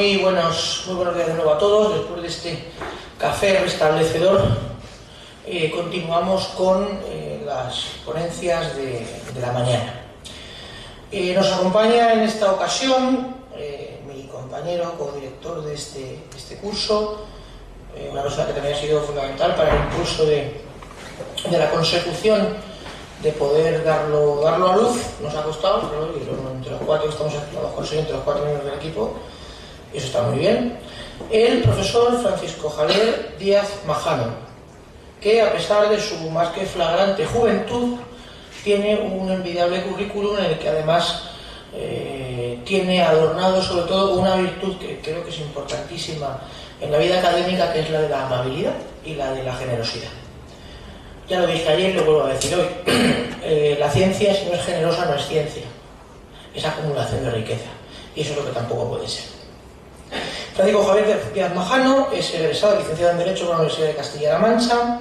Muy buenos días de nuevo a todos. Después de este café restablecedor, continuamos con las ponencias de la mañana. Nos acompaña en esta ocasión mi compañero, codirector de este curso, una persona que también ha sido fundamental para el impulso de la consecución de poder darlo a luz. Nos ha costado, pero entre los cuatro que estamos aquí, lo hemos conseguido entre los 4 miembros del equipo, y eso está muy bien. El profesor Francisco Javier Díaz Majano, que a pesar de su más que flagrante juventud, tiene un envidiable currículum en el que además tiene adornado sobre todo una virtud que creo que es importantísima en la vida académica, que es la de la amabilidad y la de la generosidad. Ya lo dije ayer y lo vuelvo a decir hoy. La ciencia, si no es generosa, no es ciencia. Es acumulación de riqueza. Y eso es lo que tampoco puede ser. Francisco Javier Díaz Majano es egresado, licenciado en Derecho por la Universidad de Castilla-La Mancha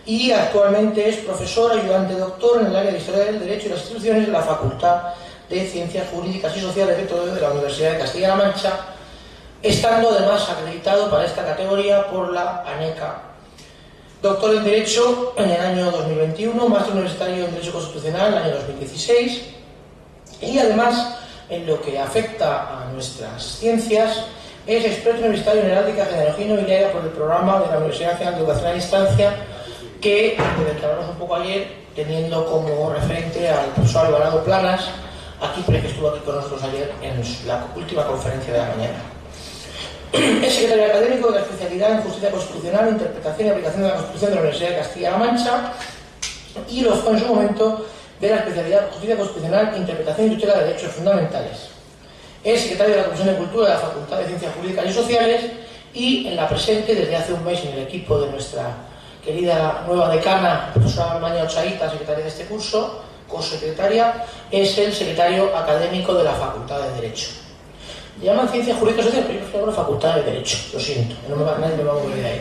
y actualmente es profesor ayudante doctor en el área de Historia del Derecho y las Instituciones de la Facultad de Ciencias Jurídicas y Sociales de la Universidad de Castilla-La Mancha, estando además acreditado para esta categoría por la ANECA. Doctor en Derecho en el año 2021, máster universitario en Derecho Constitucional en el año 2016 y además, en lo que afecta a nuestras ciencias, es experto universitario en heráldica, genealogía y nobiliaria por el programa de la Universidad Nacional de Educación a Distancia, que declaramos un poco ayer, teniendo como referente al profesor Alvarado Planas, aquí, que estuvo aquí con nosotros ayer en la última conferencia de la mañana. Es secretario académico de la especialidad en Justicia Constitucional, Interpretación y Aplicación de la Constitución de la Universidad de Castilla-La Mancha y lo fue en su momento de la especialidad de Justicia Constitucional, Interpretación y Tutela de Derechos Fundamentales. Es secretario de la Comisión de Cultura de la Facultad de Ciencias Jurídicas y Sociales y en la presente, desde hace un mes, en el equipo de nuestra querida nueva decana, profesora Maña Ochaíta, secretaria de este curso, cosecretaria, es el secretario académico de la Facultad de Derecho. Llaman Ciencias Jurídicas y Sociales, pero yo prefiero la Facultad de Derecho, lo siento, nadie me va a mover de ahí.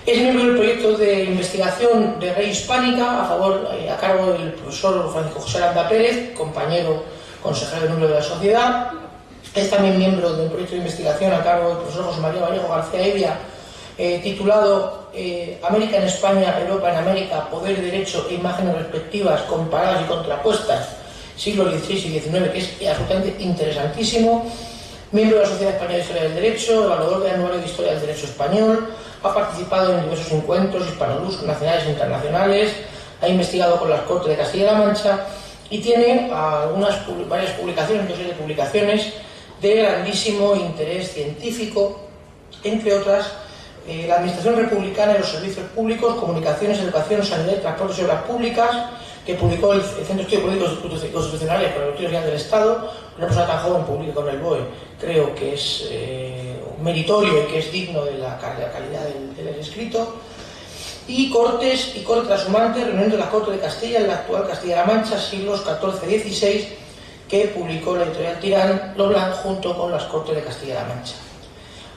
Es miembro del proyecto de investigación de Red Hispánica, a cargo del profesor Francisco José Aranda Pérez, compañero consejero de núcleo de la sociedad. Es también miembro del proyecto de investigación a cargo del profesor José María Vallejo García Evia, titulado América en España, Europa en América, Poder, Derecho e Imágenes Respectivas, comparadas y contrapuestas, siglos XVI y XIX, que es absolutamente interesantísimo. Miembro de la Sociedad Española de Historia del Derecho, evaluador del Anuario de Historia del Derecho Español, ha participado en diversos encuentros hispanolus nacionales e internacionales, ha investigado con las Cortes de Castilla-La Mancha y tiene varias publicaciones, dos series de publicaciones de grandísimo interés científico, entre otras, la Administración Republicana y los Servicios Públicos, Comunicaciones, Educación, Sanidad y Transportes y Obras Públicas, que publicó el Centro de Estudios Políticos y Constitucionales con el Boletín Oficial del Estado. Una persona tan joven publica con el BOE, creo que es meritorio y que es digno de la calidad del escrito. Y Cortes y Corte Trashumantes, reunión de la Corte de Castilla en la actual Castilla-La Mancha, siglos XIV-XVI, que publicó la editorial Tirán Loblanc junto con las Cortes de Castilla-La Mancha.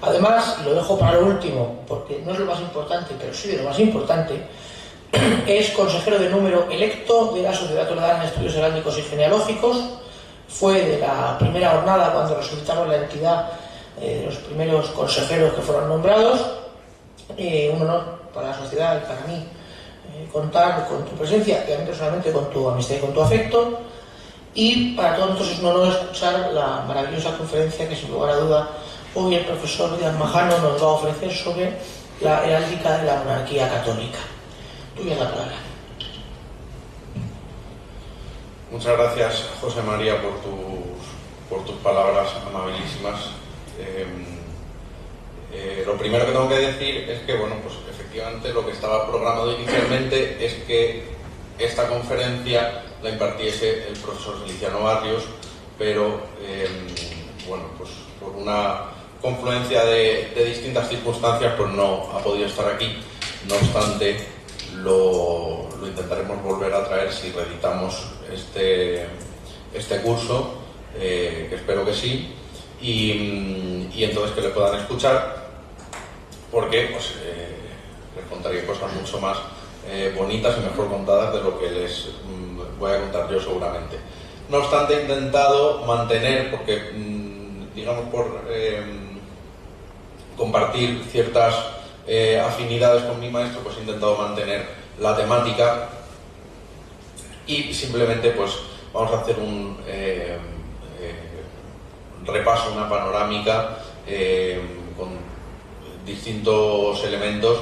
Además, y lo dejo para lo último, porque no es lo más importante, pero sí de lo más importante, es consejero de número electo de la Sociedad Toledana de Estudios Heráldicos y Genealógicos. Fue de la primera jornada cuando resucitamos la entidad, los primeros consejeros que fueron nombrados. Un honor para la sociedad y para mí contar con tu presencia y a mí personalmente con tu amistad y con tu afecto, y para todos nosotros es un honor escuchar la maravillosa conferencia que sin lugar a duda hoy el profesor Díaz Majano nos va a ofrecer sobre la heráldica de la monarquía católica. Tuya la palabra. Muchas gracias, José María, por tus palabras amabilísimas. Lo primero que tengo que decir es que, bueno, pues efectivamente lo que estaba programado inicialmente es que esta conferencia la impartiese el profesor Feliciano Barrios, pero, bueno, pues por una confluencia de distintas circunstancias, pues no ha podido estar aquí. No obstante, lo intentaremos volver a traer si reeditamos este curso, que espero que sí, y entonces que le puedan escuchar, porque pues, les contaré cosas mucho más bonitas y mejor contadas de lo que les voy a contar yo seguramente. No obstante, he intentado mantener, porque digamos, por compartir ciertas afinidades con mi maestro, pues he intentado mantener la temática y simplemente pues vamos a hacer un repaso, una panorámica con distintos elementos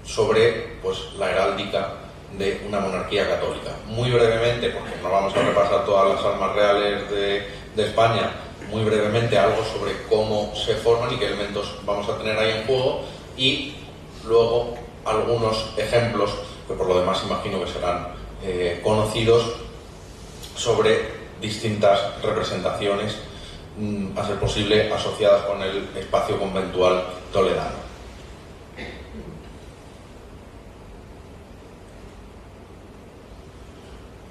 sobre pues la heráldica de una monarquía católica. Muy brevemente, porque no vamos a repasar todas las armas reales de España, muy brevemente algo sobre cómo se forman y qué elementos vamos a tener ahí en juego, y luego algunos ejemplos que por lo demás imagino que serán conocidos sobre distintas representaciones, a ser posible asociadas con el espacio conventual toledano.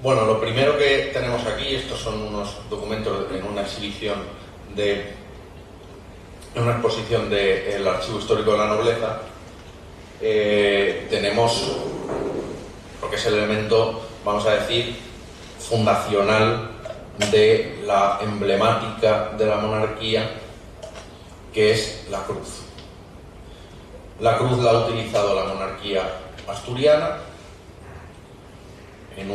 Bueno, lo primero que tenemos aquí, estos son unos documentos en una exhibición en una exposición del Archivo Histórico de la Nobleza. Tenemos lo que es el elemento, vamos a decir, fundacional de la emblemática de la monarquía, que es la cruz. La cruz la ha utilizado la monarquía asturiana en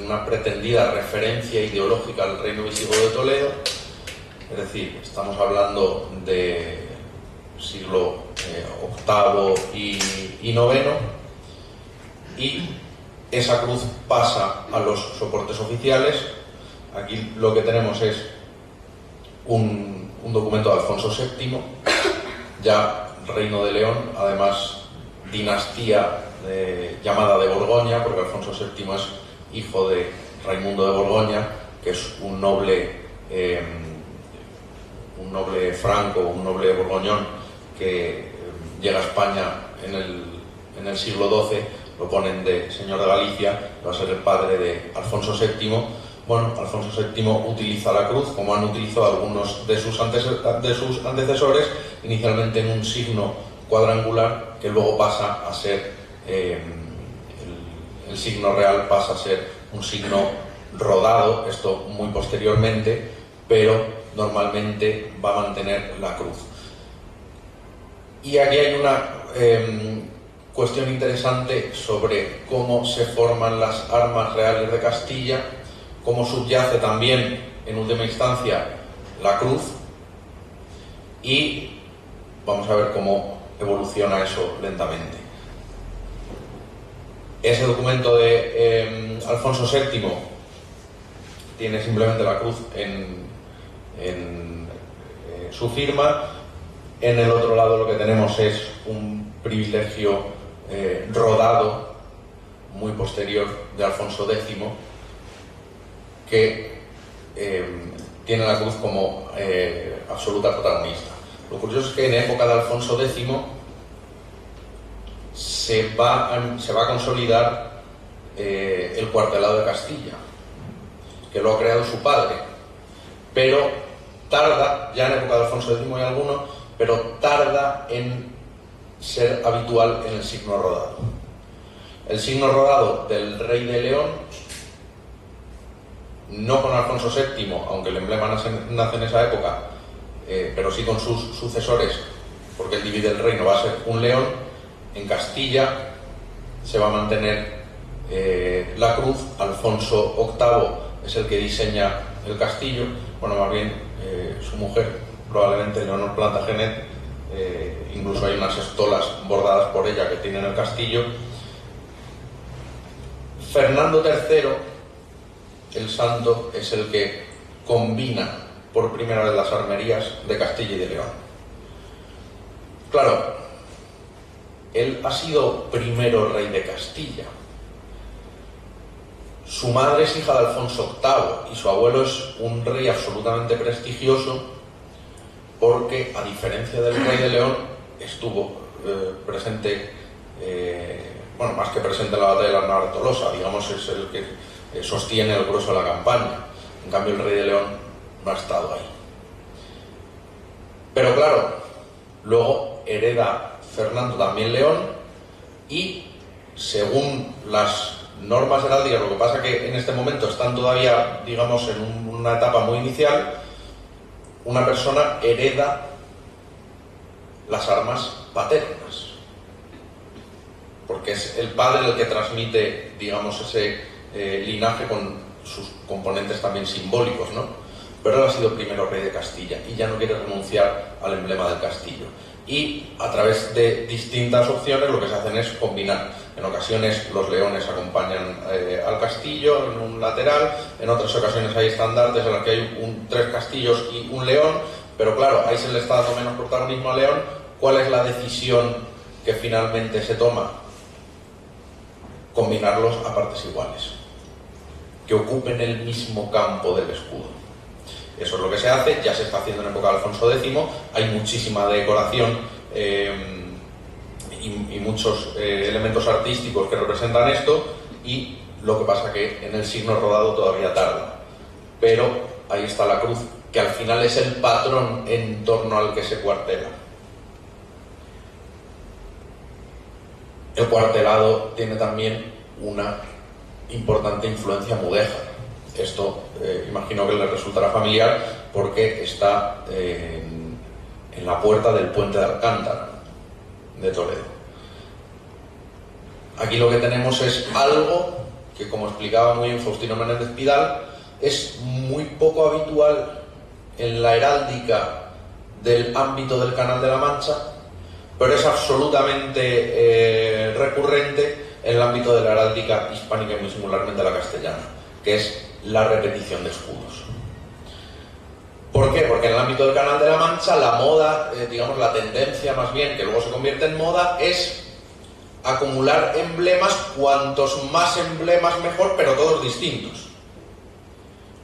una pretendida referencia ideológica al reino visigodo de Toledo, es decir, estamos hablando de siglo VIII y IX, y esa cruz pasa a los soportes oficiales. Aquí lo que tenemos es un documento de Alfonso VII, ya Reino de León, además dinastía llamada de Borgoña, porque Alfonso VII es hijo de Raimundo de Borgoña, que es un noble franco, un noble borgoñón que llega a España en el siglo XII, lo ponen de señor de Galicia, va a ser el padre de Alfonso VII. Bueno, Alfonso VII utiliza la cruz, como han utilizado algunos de sus antecesores, inicialmente en un signo cuadrangular, que luego pasa a ser el signo real, pasa a ser un signo rodado, esto muy posteriormente, pero normalmente va a mantener la cruz. Y aquí hay una cuestión interesante sobre cómo se forman las armas reales de Castilla, cómo subyace también, en última instancia, la cruz, y vamos a ver cómo evoluciona eso lentamente. Ese documento de Alfonso VII tiene simplemente la cruz en su firma. En el otro lado lo que tenemos es un privilegio rodado muy posterior de Alfonso X, que tiene la cruz como absoluta protagonista. Lo curioso es que en época de Alfonso X se va a consolidar el cuartelado de Castilla, que lo ha creado su padre, pero tarda, ya en época de Alfonso X hay alguno, pero tarda en ser habitual en el signo rodado. El signo rodado del rey de León, no con Alfonso VII, aunque el emblema nace en esa época, pero sí con sus sucesores, porque él divide el reino, va a ser un león. En Castilla se va a mantener la cruz. Alfonso VIII es el que diseña el castillo, bueno, más bien su mujer, probablemente Leonor Plantagenet, incluso hay unas estolas bordadas por ella que tienen el castillo. Fernando III, el santo, es el que combina por primera vez las armerías de Castilla y de León. Claro, él ha sido primero rey de Castilla. Su madre es hija de Alfonso VIII y su abuelo es un rey absolutamente prestigioso, porque, a diferencia del rey de León, estuvo presente, bueno, más que presente en la batalla de la Nava de Tolosa, digamos, es el que sostiene el grueso de la campaña. En cambio, el rey de León no ha estado ahí. Pero claro, luego hereda Fernando también León, y según las normas heráldicas, lo que pasa que en este momento están todavía, digamos, en una etapa muy inicial, una persona hereda las armas paternas, porque es el padre el que transmite, digamos, ese linaje con sus componentes también simbólicos, ¿no? Pero él ha sido primero rey de Castilla y ya no quiere renunciar al emblema del castillo. Y a través de distintas opciones lo que se hacen es combinar. En ocasiones los leones acompañan al castillo en un lateral, en otras ocasiones hay estandartes en los que hay 3 castillos y un león, pero claro, ahí se le está dando menos protagonismo al león. ¿Cuál es la decisión que finalmente se toma? Combinarlos a partes iguales, que ocupen el mismo campo del escudo. Eso es lo que se hace, ya se está haciendo en época de Alfonso X, hay muchísima decoración y muchos elementos artísticos que representan esto, y lo que pasa que en el signo rodado todavía tarda. Pero ahí está la cruz, que al final es el patrón en torno al que se cuartela. El cuartelado tiene también una importante influencia mudéjar. Esto imagino que le resultará familiar porque está en la puerta del puente de Alcántara de Toledo. Aquí lo que tenemos es algo que, como explicaba muy bien Faustino Menéndez Pidal, es muy poco habitual en la heráldica del ámbito del Canal de la Mancha, pero es absolutamente recurrente en el ámbito de la heráldica hispánica y muy singularmente la castellana, que es la repetición de escudos. ¿Por qué? Porque en el ámbito del Canal de la Mancha la moda, digamos la tendencia más bien, que luego se convierte en moda, es acumular emblemas, cuantos más emblemas mejor, pero todos distintos.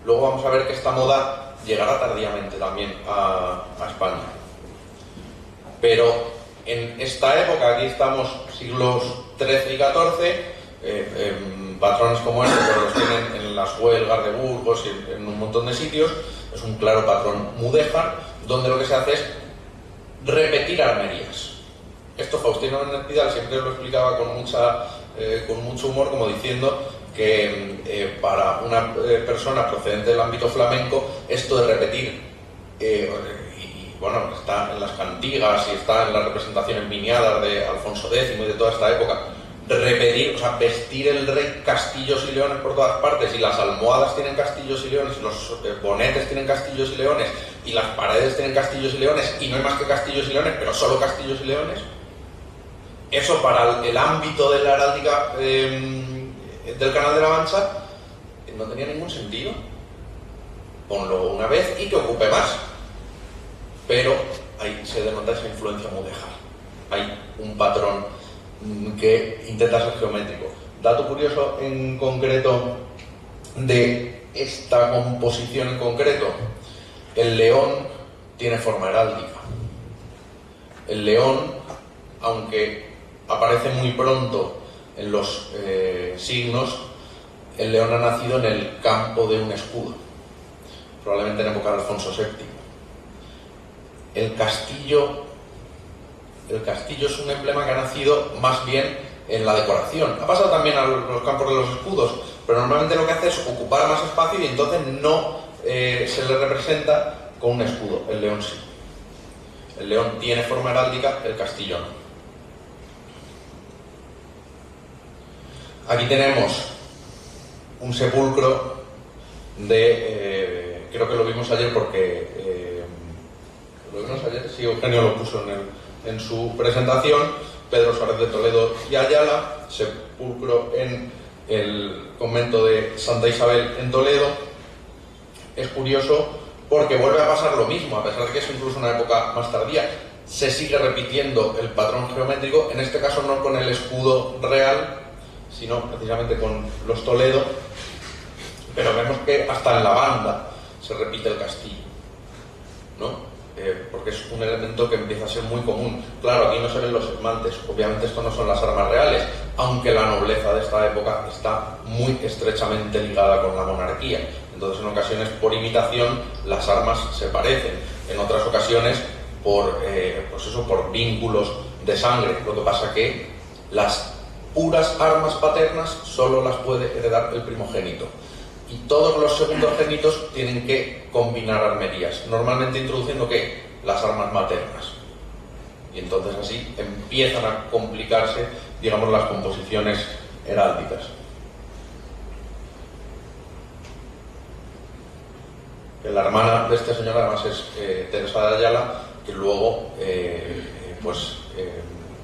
Luego vamos a ver que esta moda llegará tardíamente también a España. Pero en esta época, aquí estamos siglos XIII y XIV, patrones como este, pero los tienen en las huelgas de Burgos y en un montón de sitios. Es un claro patrón mudéjar, donde lo que se hace es repetir armerías. Esto Faustino Menéndez Pidal siempre lo explicaba con mucho humor, como diciendo que para una persona procedente del ámbito flamenco, esto de repetir, bueno, está en las cantigas y está en las representaciones miniadas de Alfonso X y de toda esta época, repetir, o sea, vestir el rey castillos y leones por todas partes, y las almohadas tienen castillos y leones, y los bonetes tienen castillos y leones, y las paredes tienen castillos y leones, y no hay más que castillos y leones, pero solo castillos y leones. Eso para el ámbito de la heráldica del Canal de la Mancha no tenía ningún sentido. Ponlo una vez y que ocupe más. Pero ahí se denota esa influencia mudéjar. Hay un patrón que intenta ser geométrico. Dato curioso en concreto de esta composición en concreto: el león tiene forma heráldica. El león, aunque aparece muy pronto en los signos, el león ha nacido en el campo de un escudo, probablemente en época de Alfonso VII. El castillo es un emblema que ha nacido más bien en la decoración. Ha pasado también a los campos de los escudos, pero normalmente lo que hace es ocupar más espacio y entonces no se le representa con un escudo. El león sí. El león tiene forma heráldica, el castillo no. Aquí tenemos un sepulcro de... creo que lo vimos ayer porque... ¿lo vimos ayer? Sí, Eugenio lo puso en su presentación. Pedro Suárez de Toledo y Ayala, sepulcro en el convento de Santa Isabel en Toledo. Es curioso porque vuelve a pasar lo mismo, a pesar de que es incluso una época más tardía. Se sigue repitiendo el patrón geométrico, en este caso no con el escudo real, sino precisamente con los Toledo, pero vemos que hasta en la banda se repite el castillo, ¿no? Porque es un elemento que empieza a ser muy común. Claro, aquí no se ven los esmaltes, obviamente esto no son las armas reales, aunque la nobleza de esta época está muy estrechamente ligada con la monarquía. Entonces, en ocasiones, por imitación, las armas se parecen. En otras ocasiones, por vínculos de sangre. Lo que pasa que las puras armas paternas solo las puede heredar el primogénito. y todos los segundogénitos tienen que combinar armerías, normalmente introduciendo ¿qué? Las armas maternas. Y entonces así empiezan a complicarse, digamos, las composiciones heráldicas. La hermana de este señor además es Teresa de Ayala, que luego,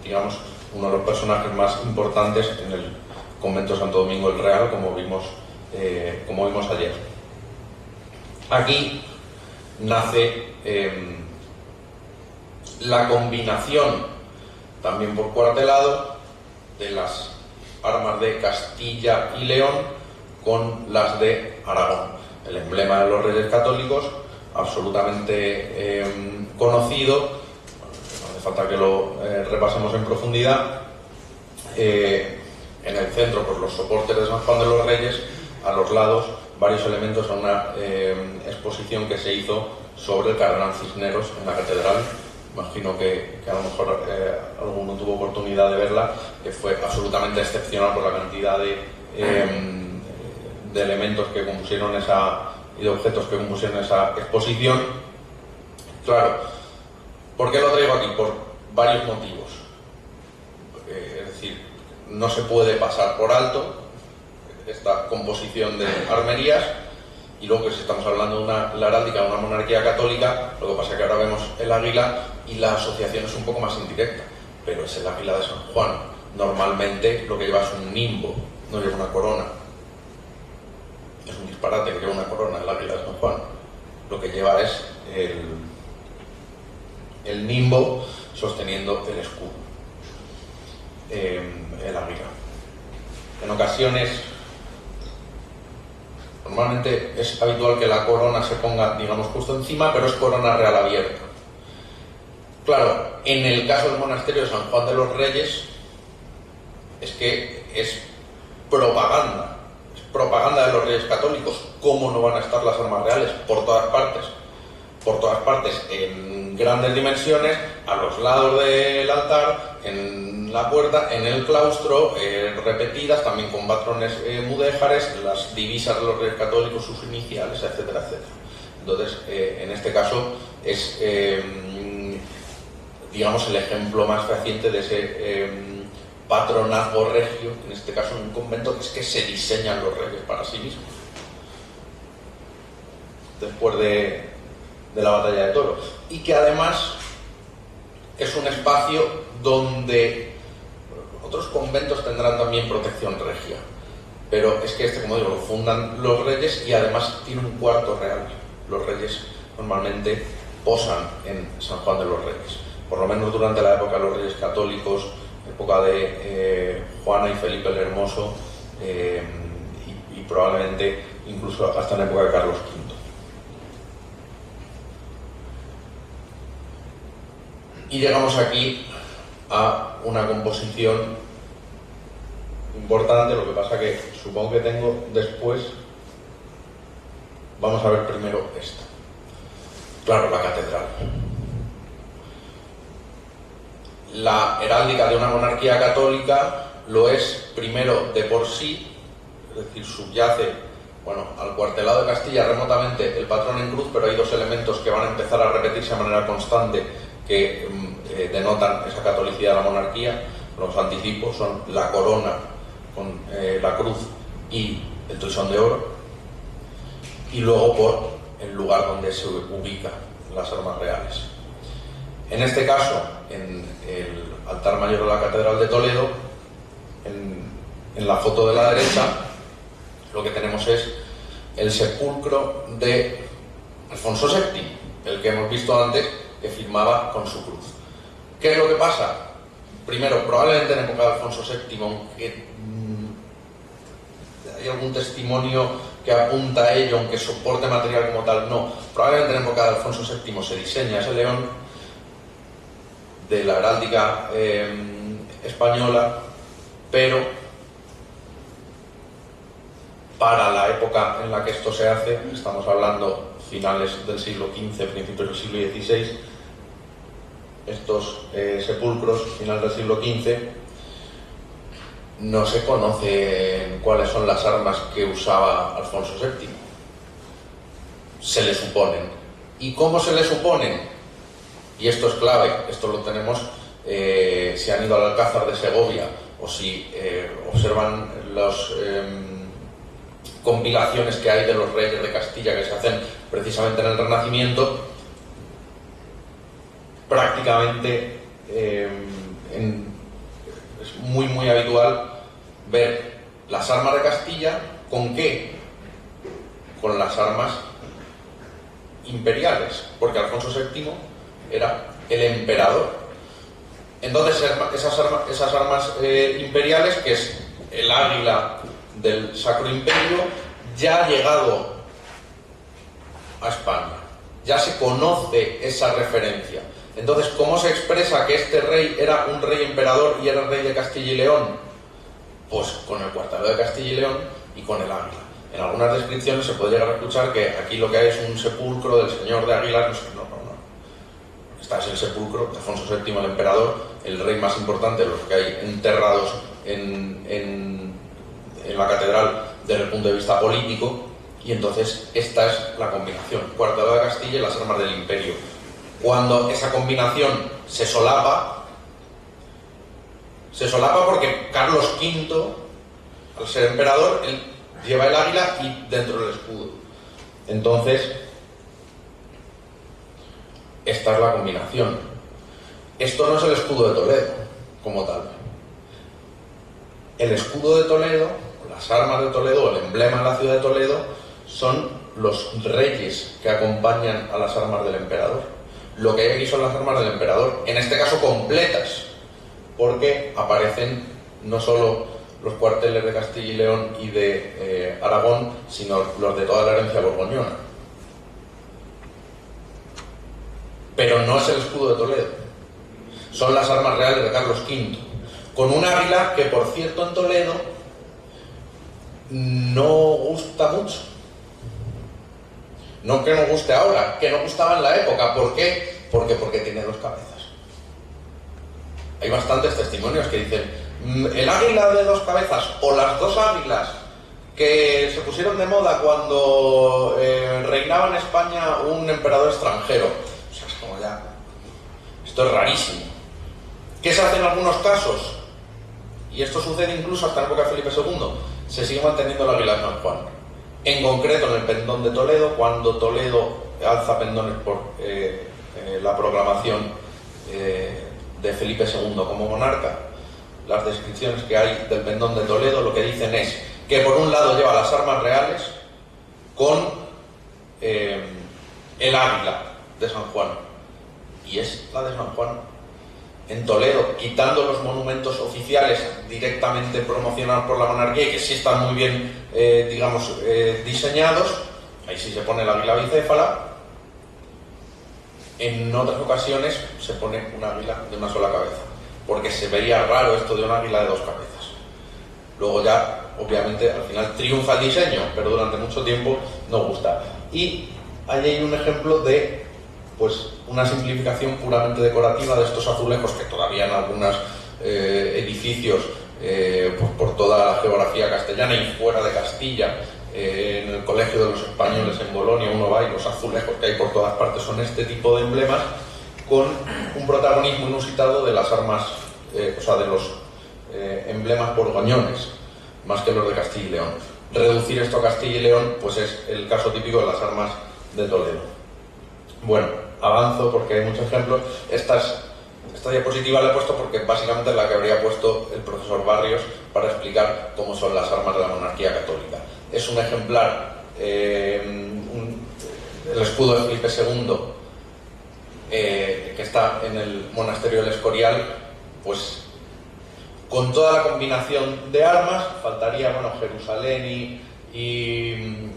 digamos, uno de los personajes más importantes en el convento de Santo Domingo el Real, como vimos ayer. Aquí nace la combinación, también por cuartelado, de las armas de Castilla y León con las de Aragón. El emblema de los Reyes Católicos, absolutamente conocido, no hace falta que lo repasemos en profundidad. En el centro, pues los soportes de San Juan de los Reyes, a los lados varios elementos a una exposición que se hizo sobre el Cardenal Cisneros en la catedral. Imagino que a lo mejor alguno tuvo oportunidad de verla, que fue absolutamente excepcional por la cantidad de elementos que compusieron y de objetos que compusieron esa exposición. Claro, ¿por qué lo traigo aquí? Por varios motivos. Es decir, no se puede pasar por alto esta composición de armerías, y luego que si estamos hablando de la heráldica de una monarquía católica, lo que pasa es que ahora vemos el águila y la asociación es un poco más indirecta, pero es el águila de San Juan. Normalmente lo que lleva es un nimbo, no lleva una corona. Es un disparate que lleva una corona el águila de San Juan. Lo que lleva es el nimbo sosteniendo el escudo, el águila. En ocasiones, normalmente es habitual que la corona se ponga, digamos, justo encima, pero es corona real abierta. Claro, en el caso del monasterio de San Juan de los Reyes, es que es propaganda de los Reyes Católicos. ¿Cómo no van a estar las armas reales? Por todas partes, en grandes dimensiones, a los lados del altar, en la puerta, en el claustro, repetidas, también con patrones mudéjares, las divisas de los Reyes Católicos, sus iniciales, etcétera, etcétera. Entonces, en este caso, es, digamos, el ejemplo más fehaciente de ese patronazgo regio, en este caso en un convento, que es que se diseñan los reyes para sí mismos. Después de la batalla de Toro. Y que además es un espacio donde otros conventos tendrán también protección regia. Pero es que como digo, lo fundan los reyes y además tiene un cuarto real. Los reyes normalmente posan en San Juan de los Reyes. Por lo menos durante la época de los Reyes Católicos, época de Juana y Felipe el Hermoso, y probablemente incluso hasta en la época de Carlos V. Y llegamos aquí a una composición importante, lo que pasa que supongo que tengo después. Vamos a ver primero esta. Claro, la catedral. La heráldica de una monarquía católica lo es primero de por sí, es decir, subyace, al cuartelado de Castilla remotamente el patrón en cruz, pero hay dos elementos que van a empezar a repetirse de manera constante que denotan esa catolicidad de la monarquía. Los anticipos son la corona con la cruz y el toisón de oro, y luego por el lugar donde se ubican las armas reales. En este caso, en el altar mayor de la Catedral de Toledo, en la foto de la derecha, lo que tenemos es el sepulcro de Alfonso VII, el que hemos visto antes, que firmaba con su cruz. ¿Qué es lo que pasa? Primero, probablemente en época de Alfonso VII, aunque hay algún testimonio que apunta a ello, aunque soporte material como tal, no. Probablemente en época de Alfonso VII se diseña ese león de la heráldica española, pero para la época en la que esto se hace, estamos hablando finales del siglo XV, principios del siglo XVI, estos sepulcros, final del siglo XV, no se conoce cuáles son las armas que usaba Alfonso VII. Se le suponen. ¿Y cómo se le suponen? Y esto es clave, esto lo tenemos si han ido al Alcázar de Segovia o si observan las compilaciones que hay de los reyes de Castilla que se hacen precisamente en el Renacimiento. Prácticamente es muy habitual ver las armas de Castilla. ¿Con qué? Con las armas imperiales, porque Alfonso VII era el emperador. Entonces esas armas imperiales, que es el águila del Sacro Imperio, ya ha llegado a España, ya se conoce esa referencia. Entonces, ¿cómo se expresa que este rey era un rey emperador y era rey de Castilla y León? Pues con el cuartelero de Castilla y León y con el águila. En algunas descripciones se puede llegar a escuchar que aquí lo que hay es un sepulcro del señor de Águilas. No. Este es el sepulcro de Alfonso VII, el emperador, el rey más importante de los que hay enterrados en la catedral desde el punto de vista político. Y entonces esta es la combinación: cuartelero de Castilla y las armas del imperio. Cuando esa combinación se solapa porque Carlos V, al ser emperador, él lleva el águila y dentro del escudo. Entonces, esta es la combinación. Esto no es el escudo de Toledo, como tal. El escudo de Toledo, las armas de Toledo, el emblema de la ciudad de Toledo, son los reyes que acompañan a las armas del emperador. Lo que hay aquí son las armas del emperador, en este caso completas, porque aparecen no solo los cuarteles de Castilla y León y de Aragón, sino los de toda la herencia borgoñona. Pero no es el escudo de Toledo, son las armas reales de Carlos V, con un águila que, por cierto, en Toledo no gusta mucho. No que no guste ahora, que no gustaba en la época. ¿Por qué? Porque tiene dos cabezas. Hay bastantes testimonios que dicen: el águila de dos cabezas, o las dos águilas que se pusieron de moda cuando reinaba en España un emperador extranjero. O sea, es como ya... Esto es rarísimo. ¿Qué se hace en algunos casos? Y esto sucede incluso hasta la época de Felipe II. Se sigue manteniendo el águila de San Juan. En concreto en el pendón de Toledo, cuando Toledo alza pendones por la proclamación de Felipe II como monarca. Las descripciones que hay del pendón de Toledo lo que dicen es que por un lado lleva las armas reales con el águila de San Juan, y es la de San Juan. En Toledo, quitando los monumentos oficiales directamente promocionados por la monarquía y que sí están muy bien, diseñados, ahí sí se pone el águila bicéfala. En otras ocasiones se pone un águila de una sola cabeza, porque se veía raro esto de un águila de dos cabezas. Luego ya, obviamente, al final triunfa el diseño, pero durante mucho tiempo no gusta. Y ahí hay un ejemplo de una simplificación puramente decorativa de estos azulejos que todavía en algunos edificios por toda la geografía castellana y fuera de Castilla, en el Colegio de los Españoles en Bolonia uno va y los azulejos que hay por todas partes son este tipo de emblemas, con un protagonismo inusitado de las armas, de los emblemas borgoñones, más que los de Castilla y León. Reducir esto a Castilla y León pues es el caso típico de las armas de Toledo. Bueno, avanzo porque hay muchos ejemplos. Esta diapositiva la he puesto porque básicamente es la que habría puesto el profesor Barrios para explicar cómo son las armas de la monarquía católica. Es un ejemplar, el escudo de Felipe II, que está en el monasterio del Escorial, pues con toda la combinación de armas. Faltaría, Jerusalén y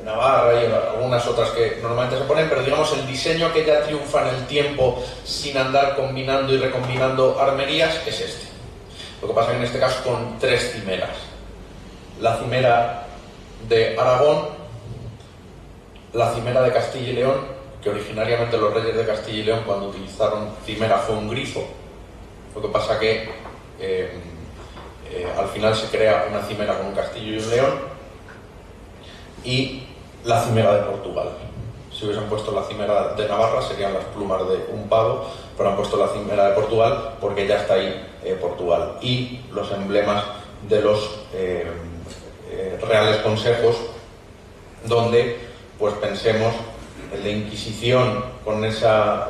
Navarra y algunas otras que normalmente se ponen, pero digamos el diseño que ya triunfa en el tiempo sin andar combinando y recombinando armerías es este. Lo que pasa es que en este caso con tres cimeras: la cimera de Aragón, la cimera de Castilla y León, que originariamente los reyes de Castilla y León cuando utilizaron cimera fue un grifo. Lo que pasa que al final se crea una cimera con un castillo y un león, y la cimera de Portugal. Si hubiesen puesto la cimera de Navarra serían las plumas de un pavo, pero han puesto la cimera de Portugal porque ya está ahí Portugal. Y los emblemas de los reales consejos, donde pues pensemos el de Inquisición con esa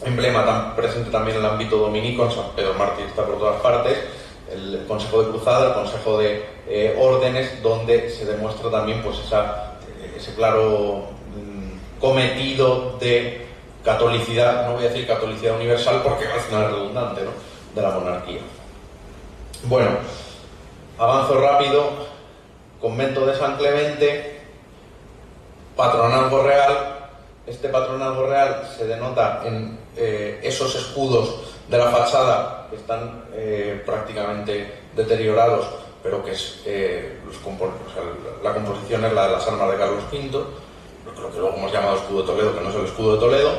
emblema tan presente también en el ámbito dominico, en San Pedro Mártir está por todas partes, el Consejo de Cruzada, el Consejo de Órdenes, donde se demuestra también pues ese claro cometido de catolicidad, no voy a decir catolicidad universal porque al final es redundante, ¿no?, de la monarquía. Bueno, avanzo rápido. Convento de San Clemente, patronazgo real. Este patronazgo real se denota en esos escudos de la fachada que están prácticamente deteriorados, pero que es la composición es la de las armas de Carlos V, lo que luego hemos llamado escudo de Toledo, que no es el escudo de Toledo,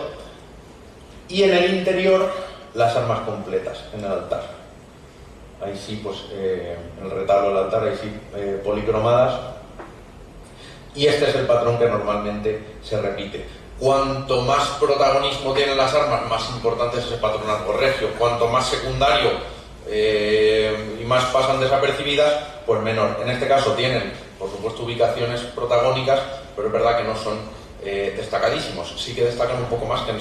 y en el interior las armas completas en el altar. Ahí sí, pues en el retablo del altar, ahí sí, policromadas. Y este es el patrón que normalmente se repite. Cuanto más protagonismo tienen las armas, más importante es ese patronazgo regio. Cuanto más secundario y más pasan desapercibidas, pues menor. En este caso tienen, por supuesto, ubicaciones protagónicas, pero es verdad que no son destacadísimos. Sí que destacan un poco más que en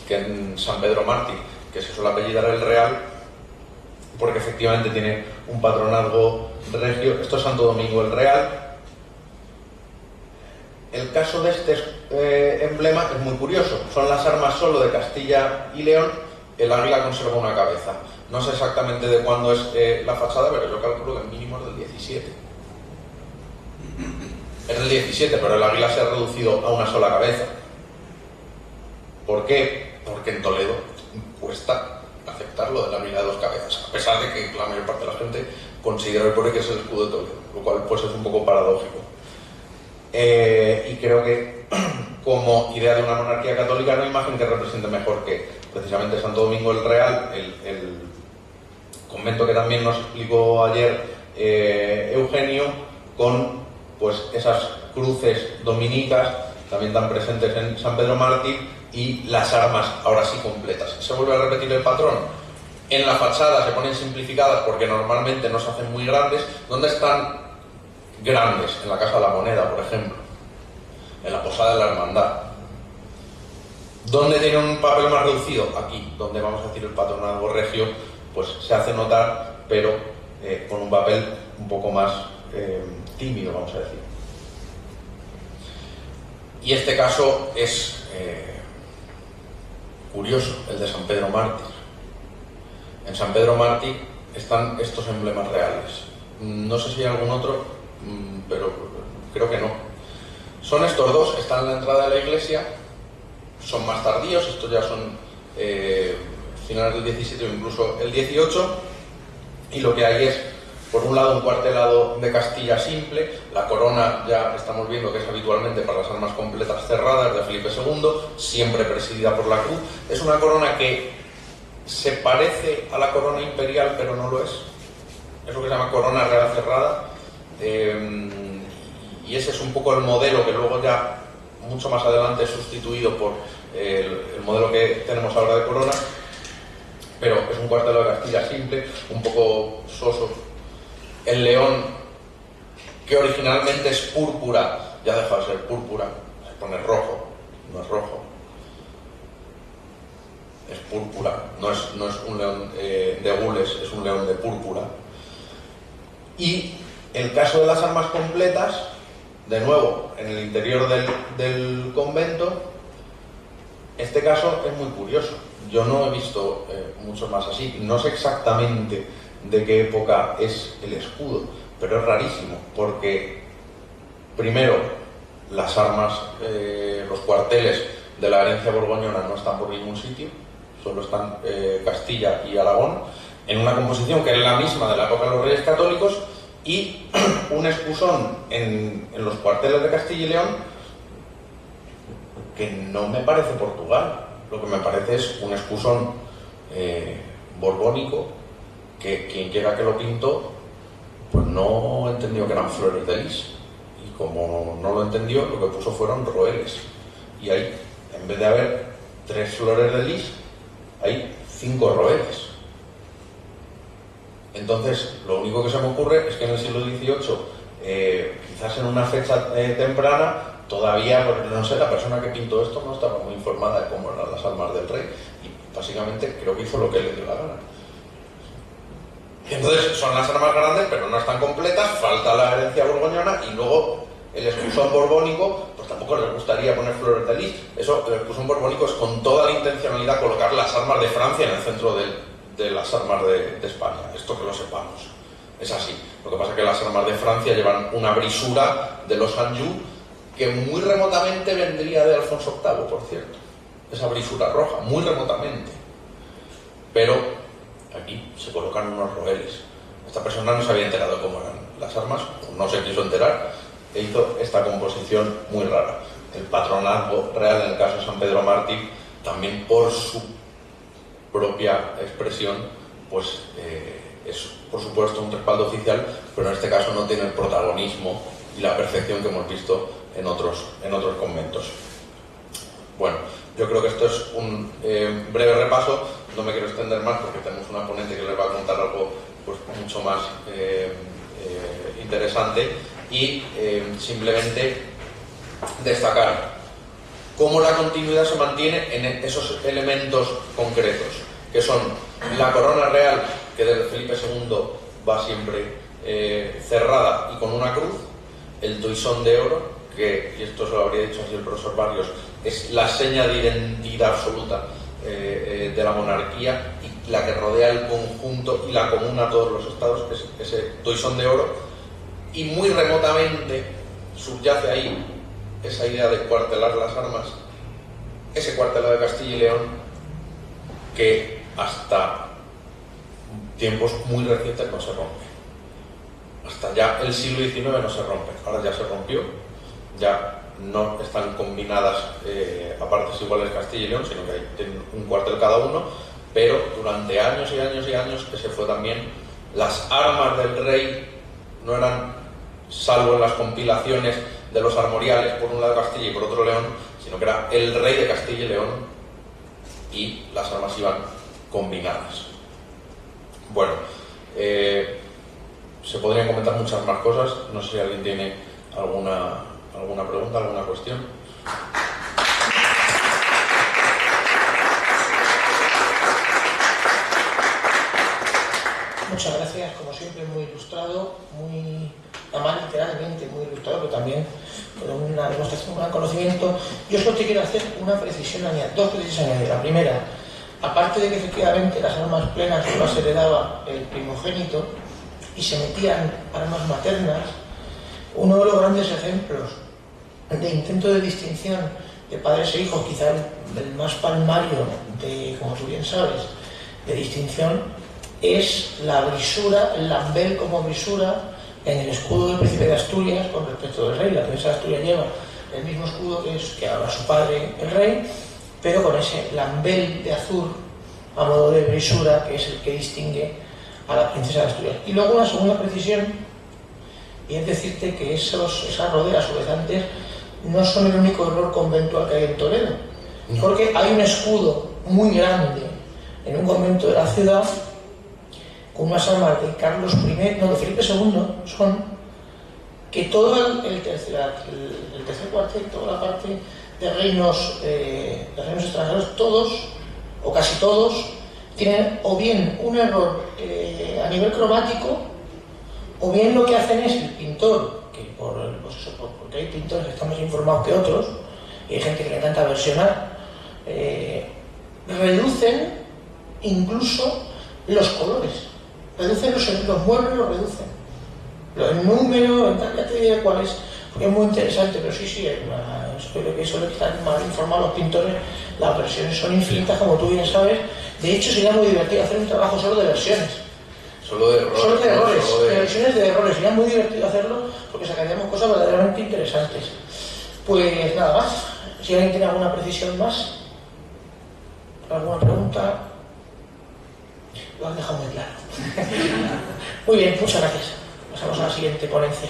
que en San Pedro Mártir, que se suele apellidar el Real, porque efectivamente tiene un patronazgo regio. Esto es Santo Domingo el Real. El caso de este emblema es muy curioso. Son las armas solo de Castilla y León. El águila conserva una cabeza. No sé exactamente de cuándo es la fachada, pero yo calculo que el mínimo es del 17. Es del 17, pero el águila se ha reducido a una sola cabeza. ¿Por qué? Porque en Toledo cuesta aceptar lo del águila de dos cabezas, a pesar de que la mayor parte de la gente considera hoy por hoy que es el escudo de Toledo, lo cual pues es un poco paradójico. Y creo que como idea de una monarquía católica no hay imagen que represente mejor que precisamente Santo Domingo el Real, el convento que también nos explicó ayer Eugenio, con pues esas cruces dominicas también tan presentes en San Pedro Mártir, y las armas ahora sí completas. Se vuelve a repetir el patrón. En la fachada se ponen simplificadas porque normalmente no se hacen muy grandes. ¿Dónde están grandes? En la Casa de la Moneda, por ejemplo, en la Posada de la Hermandad. ¿Dónde tiene un papel más reducido? Aquí, donde vamos a decir el patronazgo regio, pues se hace notar, pero con un papel un poco más tímido, vamos a decir. Y este caso es curioso, el de San Pedro Mártir. En San Pedro Mártir están estos emblemas reales. No sé si hay algún otro, pero creo que no. Son estos dos, están en la entrada de la iglesia, son más tardíos, estos ya son finales del 17 o incluso el 18, y lo que hay es, por un lado, un cuartelado de Castilla simple. La corona ya estamos viendo que es habitualmente para las armas completas cerradas de Felipe II, siempre presidida por la cruz. Es una corona que se parece a la corona imperial, pero no lo es. Es lo que se llama corona real cerrada. Y ese es un poco el modelo que luego ya mucho más adelante es sustituido por el modelo que tenemos ahora de corona, pero es un cuartelado de Castilla simple, un poco soso. El león, que originalmente es púrpura, ya deja de ser púrpura, se pone rojo, no es rojo, es púrpura, no es un león de gules, es un león de púrpura. Y el caso de las armas completas, de nuevo, en el interior del convento, este caso es muy curioso. Yo no he visto mucho más así, no sé exactamente de qué época es el escudo, pero es rarísimo, porque primero las armas, los cuarteles de la herencia borgoñona no están por ningún sitio, solo están Castilla y Aragón, en una composición que es la misma de la época de los Reyes Católicos, y un escusón en los cuarteles de Castilla y León que no me parece Portugal, lo que me parece es un escusón borbónico que quien quiera que lo pintó, pues no entendió que eran flores de lis. Y como no lo entendió, lo que puso fueron roeles. Y ahí, en vez de haber 3 flores de lis, hay 5 roeles. Entonces, lo único que se me ocurre es que en el siglo XVIII, quizás en una fecha temprana, todavía, no sé, la persona que pintó esto no estaba muy informada de cómo eran las armas del rey. Y básicamente creo que hizo lo que le dio la gana. Entonces, son las armas grandes, pero no están completas, falta la herencia borgoñona y luego el escusón borbónico, pues tampoco les gustaría poner flores de lis. Eso, el escusón borbónico es con toda la intencionalidad colocar las armas de Francia en el centro de las armas de España. Esto que lo sepamos. Es así. Lo que pasa es que las armas de Francia llevan una brisura de los Anjou que muy remotamente vendría de Alfonso VIII, por cierto. Esa brisura roja, muy remotamente. Pero aquí se colocan unos roeles. Esta persona no se había enterado de cómo eran las armas, no se quiso enterar, e hizo esta composición muy rara. El patronazgo real, en el caso de San Pedro Mártir, también por su propia expresión, pues es por supuesto un respaldo oficial, pero en este caso no tiene el protagonismo y la perfección que hemos visto en otros conventos. Bueno, yo creo que esto es un breve repaso. No me quiero extender más porque tenemos una ponente que les va a contar algo pues mucho más interesante y simplemente destacar cómo la continuidad se mantiene en esos elementos concretos, que son la corona real, que desde Felipe II va siempre cerrada y con una cruz, el toisón de oro, que, y esto se lo habría dicho así el profesor Barrios, es la seña de identidad absoluta de la monarquía y la que rodea el conjunto y la comuna a todos los estados, ese toisón de oro, y muy remotamente subyace ahí esa idea de cuartelar las armas, ese cuartelado de Castilla y León que hasta tiempos muy recientes no se rompe. Hasta ya el siglo XIX no se rompe, ahora ya se rompió, ya no están combinadas a partes iguales Castilla y León, sino que tienen un cuartel cada uno, pero durante años y años y años ese fue también, las armas del rey no eran, salvo en las compilaciones de los armoriales, por un lado Castilla y por otro León, sino que era el rey de Castilla y León y las armas iban combinadas. Bueno, se podrían comentar muchas más cosas, no sé si alguien tiene alguna pregunta, alguna cuestión. Muchas gracias, como siempre muy ilustrado, muy, además literalmente muy ilustrado, pero también con una demostración, un gran conocimiento. Yo solo te quiero hacer una precisión, dos precisiones. La primera, aparte de que efectivamente las armas plenas no las heredaba el primogénito y se metían armas maternas, uno de los grandes ejemplos de intento de distinción de padres e hijos, quizá el más palmario de, como tú bien sabes, de distinción, es la brisura, el lambel como brisura en el escudo del príncipe de Asturias con respecto del rey. La princesa de Asturias lleva el mismo escudo que ahora su padre, el rey, pero con ese lambel de azur a modo de brisura, que es el que distingue a la princesa de Asturias. Y luego una segunda precisión, y es decirte que esas rodelas o bezantes no son el único error conventual que hay en Toledo, porque hay un escudo muy grande en un convento de la ciudad con unas armas de Carlos I, no, de Felipe II, son que todo el tercer cuartel, toda la parte de reinos extranjeros, todos o casi todos tienen o bien un error a nivel cromático, o bien lo que hacen es el pintor, que porque hay pintores que están más informados que otros y hay gente que le encanta versionar, reducen incluso los colores, reducen los muebles, los reducen, el número, ya te diré cuál es, porque es muy interesante, pero sí, espero que solo están mal informados los pintores. Las versiones son infinitas, como tú bien sabes. De hecho, sería muy divertido hacer un trabajo solo de versiones. Solo de errores. Solo de errores, de versiones de errores. Sería muy divertido hacerlo porque sacaríamos cosas verdaderamente interesantes. Pues nada más. Si alguien tiene alguna precisión más, alguna pregunta. Lo has dejado muy claro. Muy bien, muchas gracias. Pasamos a la siguiente ponencia.